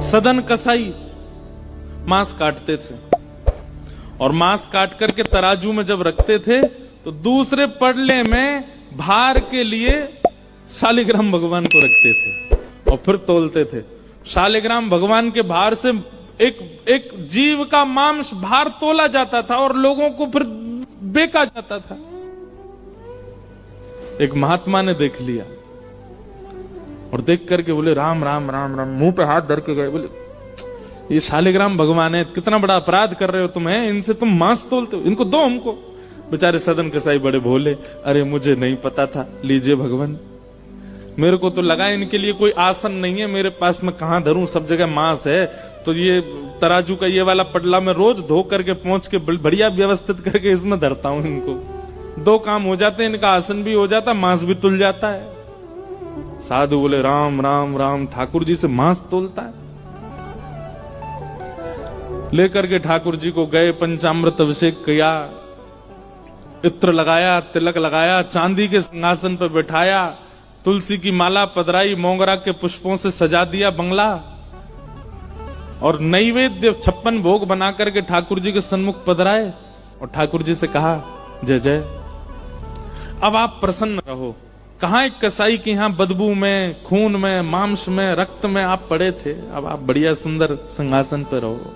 सदन कसाई मांस काटते थे और मांस काट करके तराजू में जब रखते थे तो दूसरे पड़ले में भार के लिए शालिग्राम भगवान को रखते थे और फिर तोलते थे। शालिग्राम भगवान के भार से एक जीव का मांस भार तोला जाता था और लोगों को फिर बेचा जाता था। एक महात्मा ने देख लिया और देख करके बोले राम राम राम राम, मुंह पे हाथ धर के गए, बोले ये शालिग्राम भगवान है, कितना बड़ा अपराध कर रहे हो तुम, है इनसे तुम मांस तोलते हो, इनको दो हमको। बेचारे सदन कसाई बड़े भोले, अरे मुझे नहीं पता था, लीजिए भगवान, मेरे को तो लगा इनके लिए कोई आसन नहीं है, मेरे पास में कहां धरूं, सब जगह मांस है, तो ये तराजू का ये वाला पटला मैं रोज धो करके पहुंच के बढ़िया व्यवस्थित करके इसमें धरता हूं, इनको दो काम हो जाते हैं, इनका आसन भी हो जाता, मांस भी तुल जाता है। साधु बोले राम राम राम, ठाकुर जी से मांस तोलता है। लेकर के ठाकुर जी को गए, पंचामृत अभिषेक किया, इत्र लगाया, तिलक लगाया, चांदी के सिंहासन पर बैठाया, तुलसी की माला पधराई, मोगरा के पुष्पों से सजा दिया बंगला और नैवेद्य 56 भोग बना करके ठाकुर जी के सन्मुख पधराए और ठाकुर जी से कहा जय जय, अब आप प्रसन्न रहो। कहां एक कसाई के यहां बदबू में, खून में, मांस में, रक्त में आप पड़े थे, अब आप बढ़िया सुंदर सिंहासन पर रहो।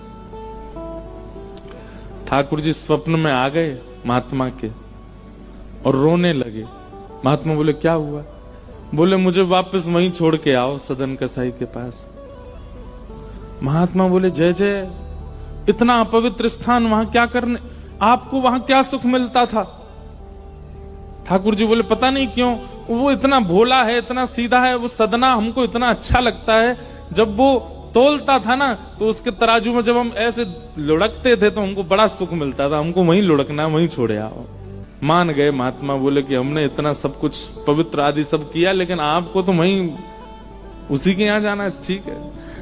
ठाकुर जी स्वप्न में आ गए महात्मा के और रोने लगे। महात्मा बोले क्या हुआ? बोले मुझे वापस वहीं छोड़ के आओ, सदन कसाई के पास। महात्मा बोले जय जय, इतना अपवित्र स्थान वहां क्या करने, आपको वहां क्या सुख मिलता था? ठाकुर जी बोले पता नहीं क्यों, वो इतना भोला है, इतना सीधा है, वो सदना हमको इतना अच्छा लगता है। जब वो तोलता था ना तो उसके तराजू में जब हम ऐसे लुढ़कते थे तो हमको बड़ा सुख मिलता था, हमको वहीं लुढ़कना, वहीं छोड़े आओ। मान गए महात्मा, बोले कि हमने इतना सब कुछ पवित्र आदि सब किया, लेकिन आपको तो वहीं उसी के यहां जाना, ठीक है।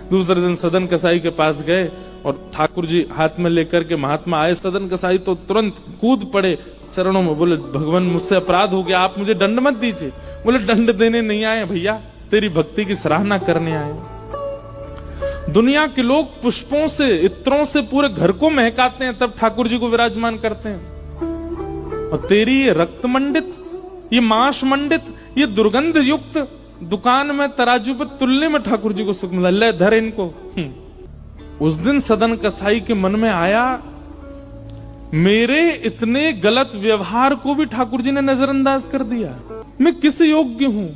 दूसरे दिन सदन कसाई के पास गए और ठाकुर जी हाथ में लेकर के महात्मा आए। सदन कसाई तो तुरंत कूद पड़े चरणों में, बोले भगवान मुझसे अपराध हो गया, आप मुझे दंड मत दीजिए। बोले दंड देने नहीं आए भैया, तेरी भक्ति की सराहना करने आए। दुनिया के लोग पुष्पों से, इत्रों से पूरे घर को महकाते हैं, तब ठाकुर जी को विराजमान करते हैं, और तेरी ये रक्त मंडित, ये मांस मंडित, ये दुर्गंध युक्त दुकान में तराजू पर तुलने में ठाकुर जी को सुख मिला, ले धर इनको। उस दिन सदन कसाई के मन में आया, मेरे इतने गलत व्यवहार को भी ठाकुर जी ने नजरअंदाज कर दिया, मैं किस योग्य हूं।